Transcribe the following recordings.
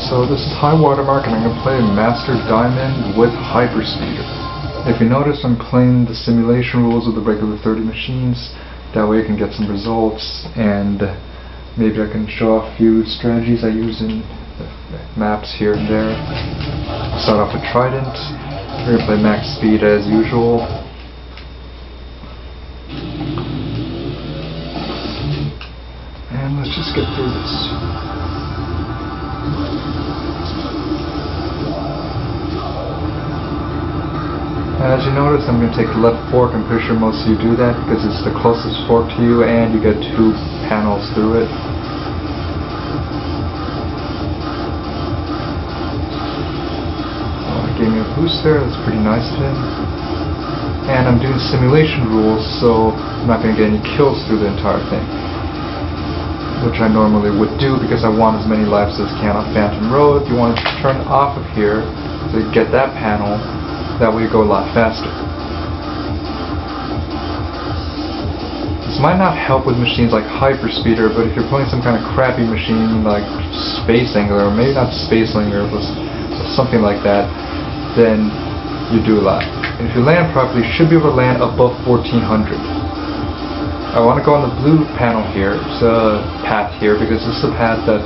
So this is high watermark, and I'm going to play Master Diamond with Hyperspeeder. If you notice, I'm playing the simulation rules of the regular 30 machines. That way I can get some results, and maybe I can show off a few strategies I use in maps here and there. I'll start off with Trident. We're going to play max speed as usual. And let's just get through this. As you notice, I'm going to take the left fork. I'm pretty sure most of you do that because it's the closest fork to you and you get 2 panels through it. He gave me a boost there, that's pretty nice of him. And I'm doing simulation rules, so I'm not going to get any kills through the entire thing, which I normally would do because I want as many lives as I can on Phantom Road. You want to turn off of here to get that panel. That way you go a lot faster. This might not help with machines like Hyperspeeder, but if you're playing some kind of crappy machine like Space Angler, or maybe not Space Angler, but something like that, then you do a lot. And if you land properly, you should be able to land above 1400. I want to go on the blue panel here, path here, because this is the path that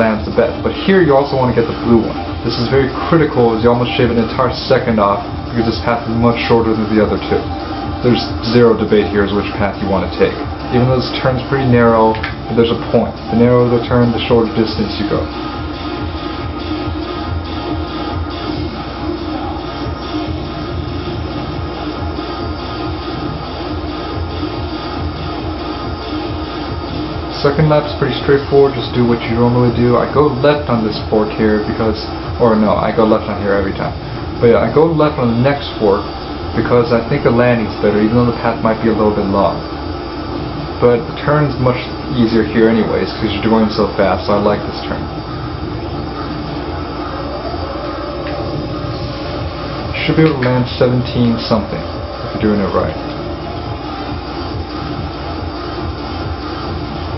lands the best. But here you also want to get the blue one. This is very critical, as you almost shave an entire second off, because this path is much shorter than the other two. There's zero debate here as which path you want to take. Even though this turn's pretty narrow, but there's a point. The narrower the turn, the shorter distance you go. Second lap's pretty straightforward, just do what you normally do. I go left on this fork here because, or no, I go left on here every time. But yeah, I go left on the next fork because I think the landing's better, even though the path might be a little bit long. But the turn's much easier here anyways, because you're going so fast, so I like this turn. You should be able to land 17 something, if you're doing it right.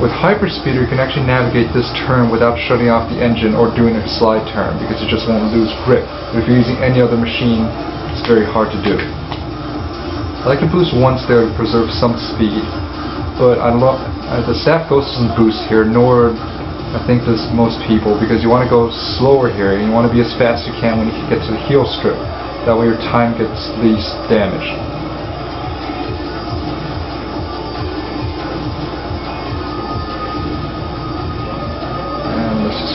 With Hyperspeeder, you can actually navigate this turn without shutting off the engine or doing a slide turn, because you just won't lose grip. But if you're using any other machine, it's very hard to do. I like to boost once there to preserve some speed, but the staff ghost doesn't boost here, nor I think does most people, because you want to go slower here, and you want to be as fast as you can when you get to the heel strip. That way your time gets least damaged.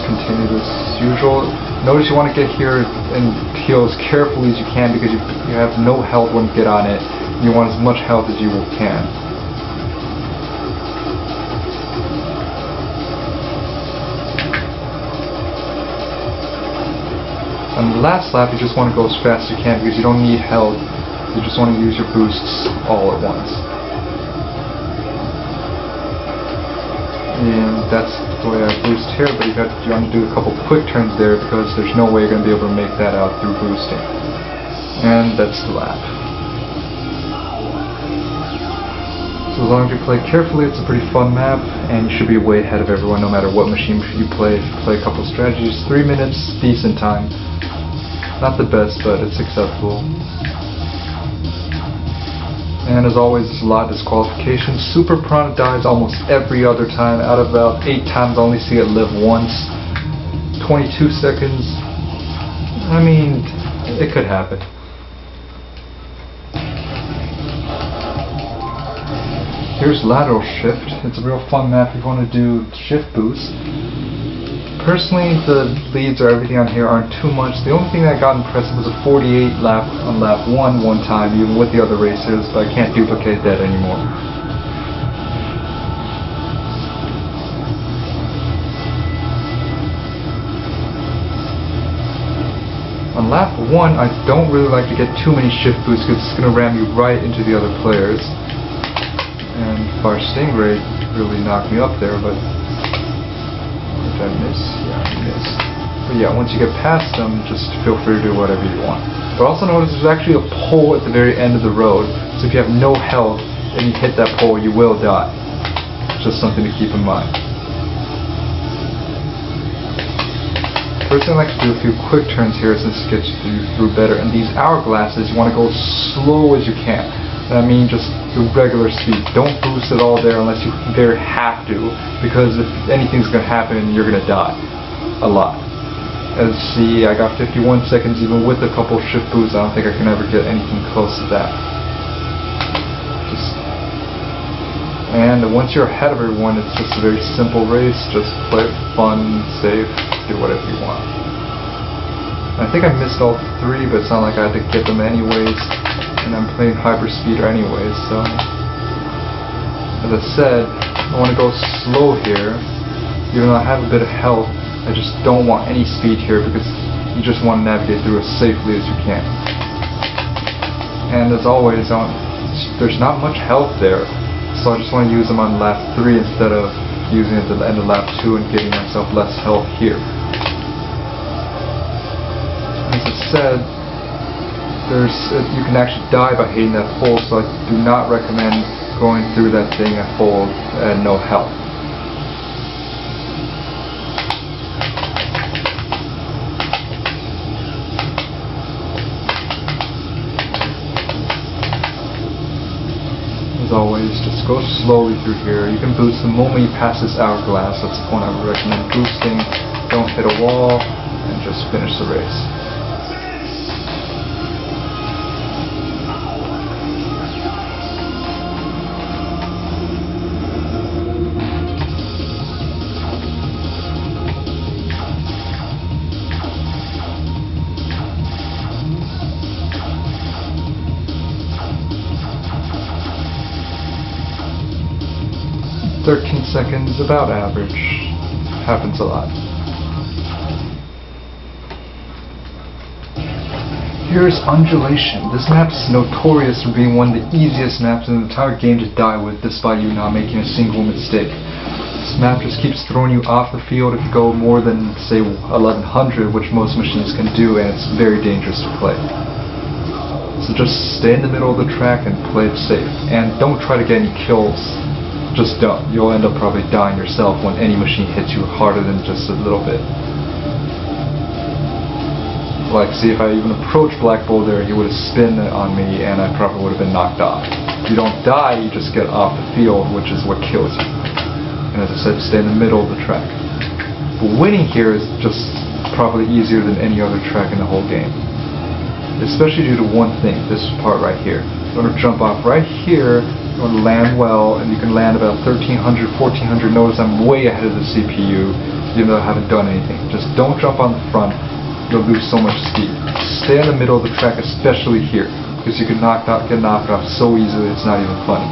Continue this as usual. Notice you want to get here and heal as carefully as you can because you have no health when you get on it. You want as much health as you can. On the last lap, you just want to go as fast as you can because you don't need health. You just want to use your boosts all at once. And that's the way I boost here, but you want to do a couple quick turns there because there's no way you're going to be able to make that out through boosting. And that's the lap. So as long as you play carefully, it's a pretty fun map, and you should be way ahead of everyone no matter what machine you play. If you play a couple strategies, 3 minutes, decent time. Not the best, but it's acceptable. And as always, there's a lot of disqualifications. Super Piranha dies almost every other time. Out of about 8 times, I only see it live once. 22 seconds. I mean, it could happen. Here's Lateral Shift. It's a real fun map if you want to do shift boost. Personally, the leads or everything on here aren't too much. The only thing that got impressive was a 48 lap on lap 1 one time, even with the other racers, but I can't duplicate that anymore. On lap 1, I don't really like to get too many shift boosts because it's going to ram you right into the other players. And Fire Stingray really knocked me up there, but did I miss? Yeah, I missed. But yeah, once you get past them, just feel free to do whatever you want. But also notice there's actually a pole at the very end of the road, so if you have no health and you hit that pole, you will die. Just something to keep in mind. first thing I like to do a few quick turns here since it gets you through better. And these hourglasses, you want to go as slow as you can. I mean just the regular speed. Don't boost it all there unless you very have to, because if anything's going to happen, you're going to die. A lot. As see, I got 51 seconds even with a couple shift boosts. I don't think I can ever get anything close to that. And once you're ahead of everyone, it's just a very simple race. Just play it fun, safe, do whatever you want. I think I missed all three, but it's not like I had to get them anyways. And I'm playing Hyperspeeder anyways, so... As I said, I want to go slow here. Even though I have a bit of health, I just don't want any speed here because you just want to navigate through as safely as you can. And as always, there's not much health there. So I just want to use them on lap 3 instead of using it at the end of lap 2 and getting myself less health here. As I said, you can actually die by hitting that pole, so I do not recommend going through that thing at full and no health. As always, just go slowly through here. You can boost the moment you pass this hourglass. That's the point I would recommend boosting. Don't hit a wall, and just finish the race. Seconds, about average. Happens a lot. Here's Undulation. This map is notorious for being one of the easiest maps in the entire game to die with, despite you not making a single mistake. This map just keeps throwing you off the field if you go more than, say, 1100, which most machines can do, and it's very dangerous to play. So just stay in the middle of the track and play it safe. And don't try to get any kills. Just don't. You'll end up probably dying yourself when any machine hits you harder than just a little bit. Like, see, if I even approached Black Bull there, he would have spun on me and I probably would have been knocked off. You don't die, you just get off the field, which is what kills you. And as I said, stay in the middle of the track. But winning here is just probably easier than any other track in the whole game. Especially due to one thing, this part right here. You want to jump off right here. You want to land well, and you can land about 1300, 1400. Notice I'm way ahead of the CPU, even though I haven't done anything. Just don't jump on the front, you'll lose so much speed. Stay in the middle of the track, especially here, because you can get knocked off so easily it's not even funny.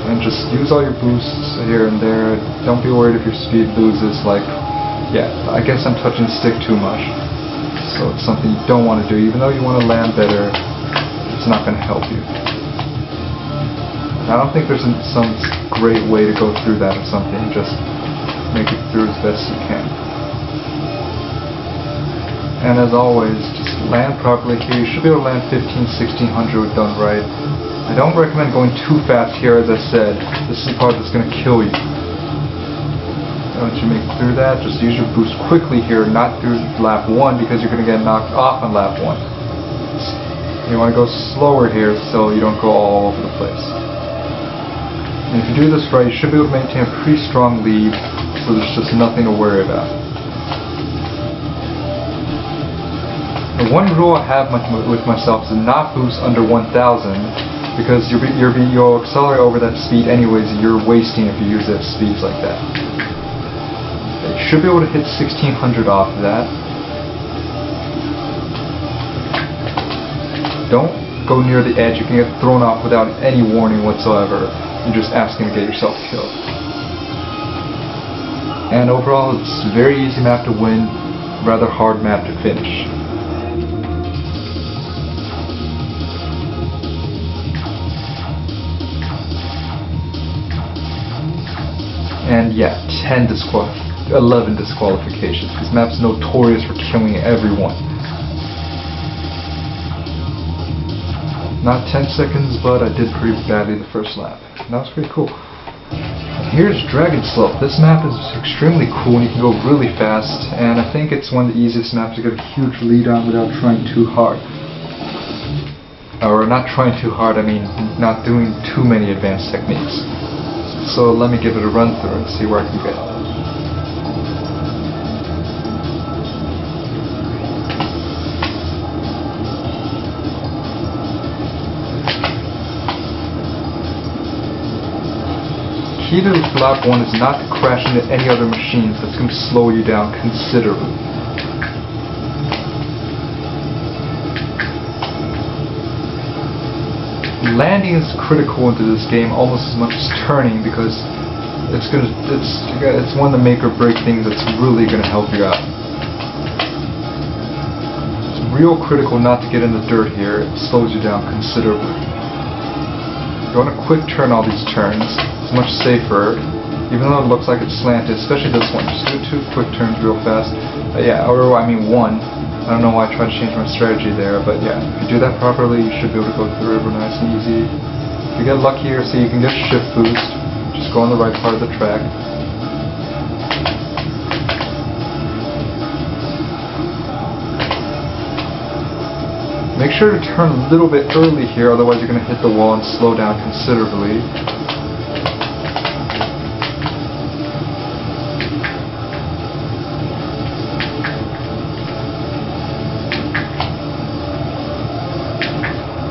And just use all your boosts here and there. Don't be worried if your speed loses, like, yeah, I guess I'm touching the stick too much. So it's something you don't want to do, even though you want to land better. It's not going to help you. I don't think there's some great way to go through that or something. Just make it through as best you can. And as always, just land properly here. You should be able to land 1600 if done right. I don't recommend going too fast here, as I said. This is the part that's going to kill you. Once you make it through that, just use your boost quickly here, not through lap 1, because you're going to get knocked off on lap 1. You want to go slower here so you don't go all over the place. And if you do this right, you should be able to maintain a pretty strong lead, so there's just nothing to worry about. The one rule I have with myself is to not boost under 1000, because you'll accelerate over that speed anyways, and you're wasting if you use that speeds like that. You should be able to hit 1600 off of that. Don't go near the edge. You can get thrown off without any warning whatsoever. You're just asking to get yourself killed. And overall, it's a very easy map to win, rather hard map to finish. And yeah, 11 disqualifications. This map's notorious for killing everyone. Not 10 seconds, but I did pretty badly the first lap. And that was pretty cool. Here's Dragon Slope. This map is extremely cool and you can go really fast, and I think it's one of the easiest maps to get a huge lead on without trying too hard. Or not trying too hard, I mean not doing too many advanced techniques. So let me give it a run through and see where I can get. Key to lap 1 is not to crash into any other machines. That's going to slow you down considerably. Landing is critical into this game almost as much as turning, because it's one of the make or break things that's really going to help you out. It's real critical not to get in the dirt here. It slows you down considerably. You want to quick turn all these turns. It's much safer, even though it looks like it's slanted, especially this one. Just do 2 quick turns real fast. Or I mean 1. I don't know why I tried to change my strategy there, but yeah, if you do that properly, you should be able to go through the river nice and easy. If you get luckier, so you can get shift boost, just go on the right part of the track. Make sure to turn a little bit early here, otherwise you're going to hit the wall and slow down considerably.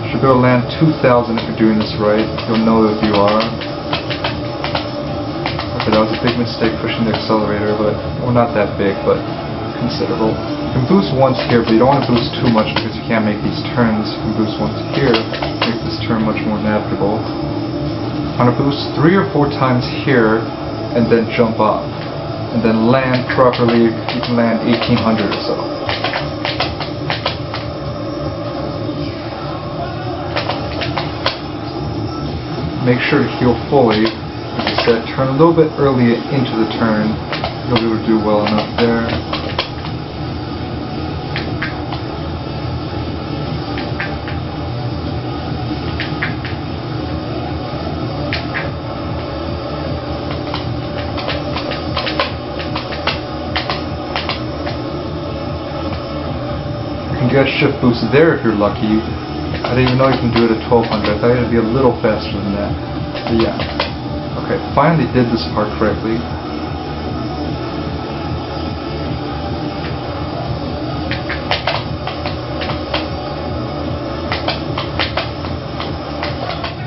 You'll be able to land 2,000 if you're doing this right. You'll know if you are. Okay, that was a big mistake pushing the accelerator, but, well, not that big, but considerable. You can boost once here, but you don't want to boost too much because you can't make these turns. You can boost once here, make this turn much more navigable. I'm going to boost 3 or 4 times here, and then jump off. And then land properly. You can land 1,800 or so. Make sure to heal fully. As I said, turn a little bit early into the turn. You'll be able to do well enough there. You can get a shift boost there if you're lucky. I didn't even know you can do it at 1200. I thought it would be a little faster than that. But yeah. Okay, finally did this part correctly.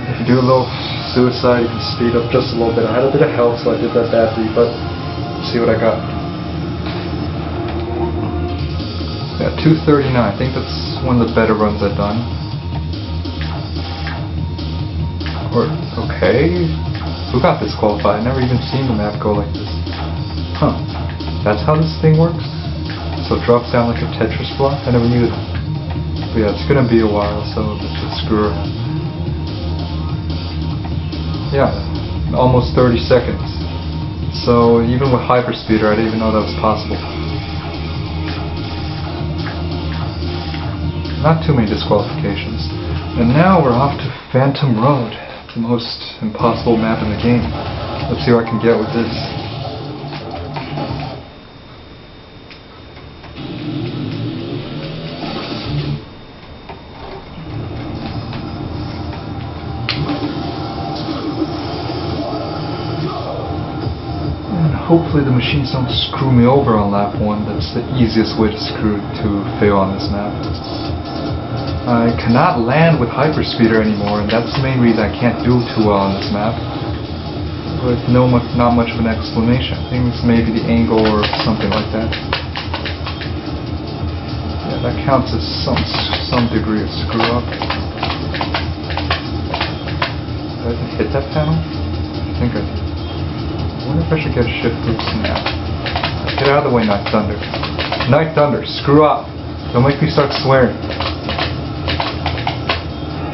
If you do a little suicide, you can speed up just a little bit. I had a bit of health, so I did that badly, but let's see what I got. Yeah, 239. I think that's one of the better runs I've done. Okay, who got disqualified? I've never even seen the map go like this. Huh, that's how this thing works? So it drops down like a Tetris block? I never knew that. But yeah, it's gonna be a while, so let's just screw around. Yeah, almost 30 seconds. So even with Hyperspeeder, I didn't even know that was possible. Not too many disqualifications. And now we're off to Phantom Road. The most impossible map in the game. Let's see what I can get with this. And hopefully the machines don't screw me over on lap 1. That's the easiest way to fail on this map. I cannot land with Hyperspeeder anymore, and that's the main reason I can't do too well on this map. With not much of an explanation. I think it's maybe the angle or something like that. Yeah, that counts as some degree of screw up. Did I hit that panel? I think I did. I wonder if I should get a shift boost now. Get out of the way, Night Thunder. Night Thunder, screw up! Don't make me start swearing.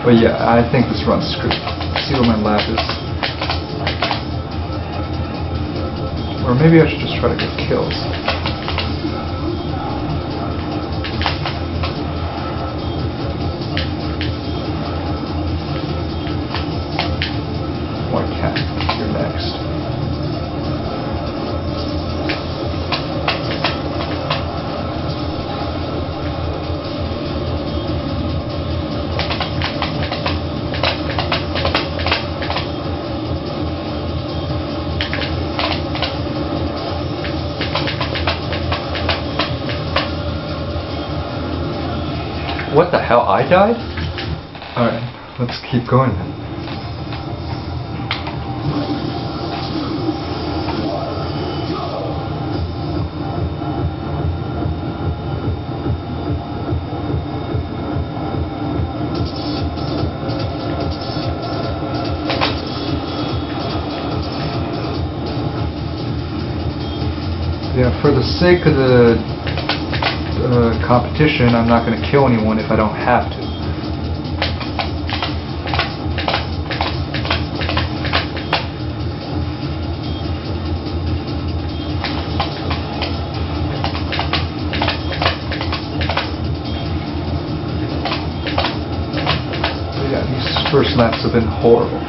But yeah, I think this run's screwed. Let's see what my lap is. Or maybe I should just try to get kills. White Cat, you're next. hell? I died? Alright, let's keep going then. Yeah, for the sake of the competition, I'm not going to kill anyone if I don't have to. But yeah, these first laps have been horrible.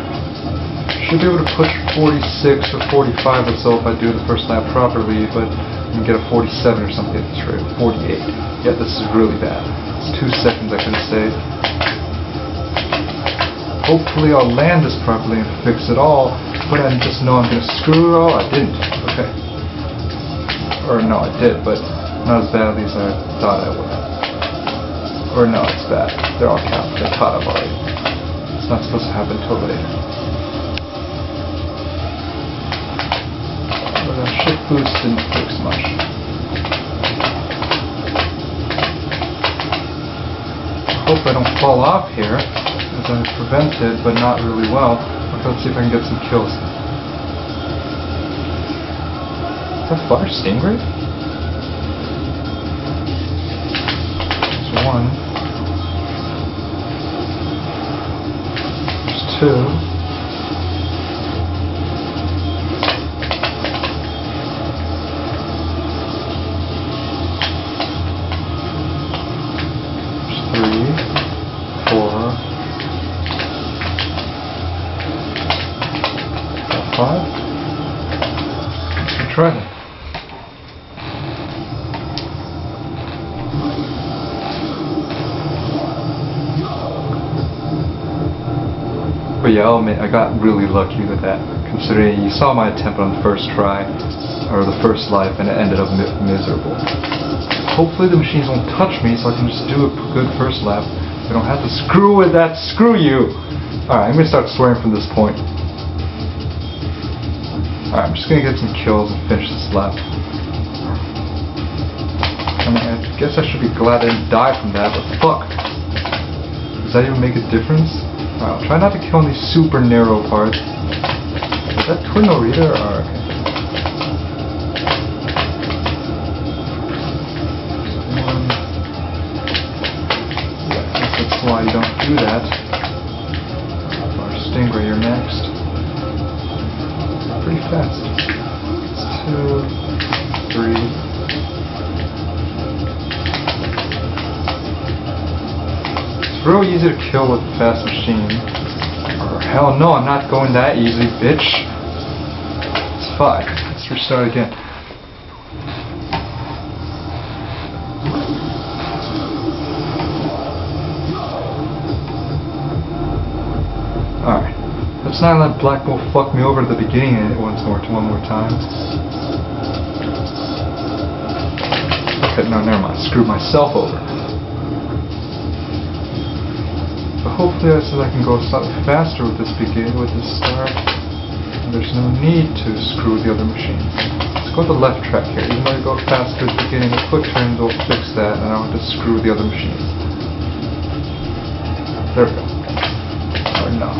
Should be able to push 46 or 45 or so if I do the first lap properly, but I'm gonna get a 47 or something at this rate. 48. Yeah, this is really bad. It's 2 seconds I could have saved. Hopefully I'll land this properly and fix it all, but I just know I'm gonna screw it all. I didn't. Okay. Or no, I did, but not as badly as I thought I would. Or no, it's bad. They're all counted. I caught up already. It's not supposed to happen until later. Shift boost didn't fix much. Hope I don't fall off here, as I prevented, but not really well. Okay, let's see if I can get some kills. Is that Fire Stingray? There's one. There's two. Five? Let's try that. But yeah, I'll admit, I got really lucky with that, considering you saw my attempt on the first try, or the first life, and it ended up miserable. Hopefully the machines won't touch me, so I can just do a good first lap. I don't have to screw with that. Screw you! Alright, I'm gonna start swearing from this point. Alright, I'm just gonna get some kills and finish this lap. I mean, I guess I should be glad I didn't die from that, but fuck! Does that even make a difference? Alright, I'll try not to kill in these super narrow parts. Is that Twin Norita? Or okay. Yeah, I guess that's why you don't do that. Or Stingray, you're next. Pretty fast. It's 2, 3. It's real easy to kill with a fast machine. Or hell no, I'm not going that easy, bitch. It's 5. Let's restart again. Alright. Let's not let Black Bull fuck me over at the beginning one more time. Okay, no, never mind. Screwed myself over. But hopefully I can go slightly faster with this start. And there's no need to screw the other machines. Let's go to the left track here. Even though I go faster at the beginning, the quick turns will fix that, and I don't have to screw the other machines. There we go. Or no.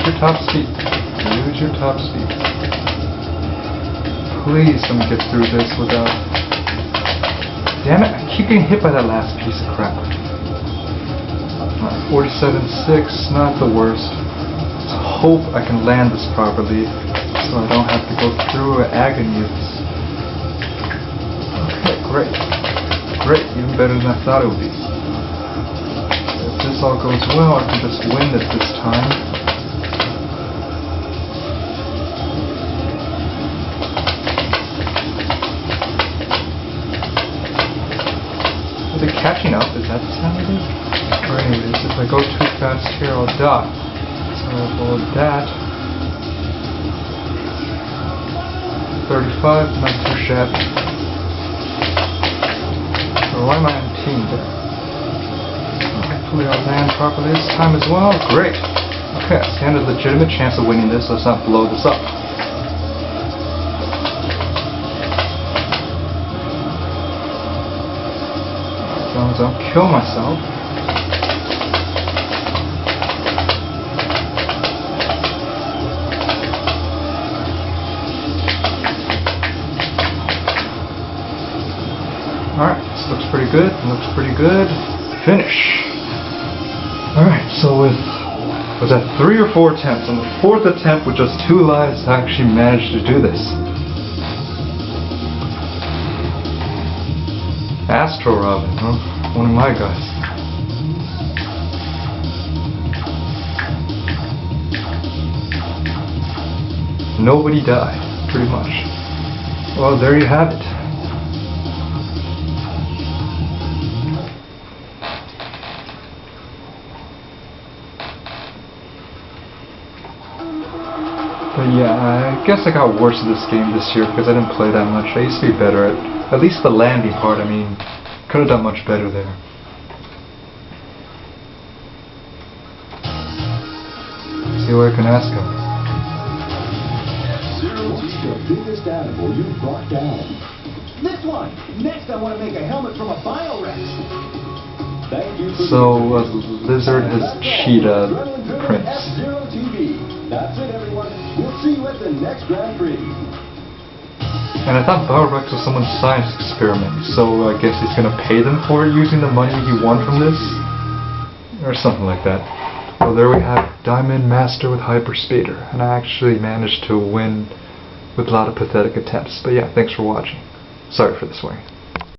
Your top speed. Use your top speed. Please let me get through this without... Damn it, I keep getting hit by that last piece of crap. 47.6, not the worst. Let's hope I can land this properly so I don't have to go through an agony of this. Okay, great. Great, even better than I thought it would be. If this all goes well, I can just win this time. Are they catching up? Is that the sound it is? Or anyways, if I go too fast here, I'll die. So I'll hold that. 35, not too shabby. Or why am I in team there? Hopefully I'll land properly this time as well. Great. Okay, I stand a legitimate chance of winning this. Let's not blow this up. As long as I don't kill myself. Alright, this looks pretty good. Looks pretty good. Finish. Alright, so was that 3 or 4 attempts? On the 4th attempt with just 2 lives, I actually managed to do this. Astro Robin, huh? One of my guys. Nobody died, pretty much. Well, there you have it. But yeah, I guess I got worse at this game this year because I didn't play that much. I used to be better at least the landing part. I mean, could have done much better there. See what I can ask him. What's the biggest animal you've brought down? This one! Next I want to make a helmet from a Biorex. Thank you. So, Lizard has cheetah prints. F-Zero TV. That's it, everyone. We'll see you at the next Grand Prix. And I thought Biorex was someone's science experiment, so I guess he's gonna pay them for it using the money he won from this? Or something like that. Well, there we have Diamond Master with Hyperspeeder, and I actually managed to win with a lot of pathetic attempts. But yeah, thanks for watching. Sorry for the swearing.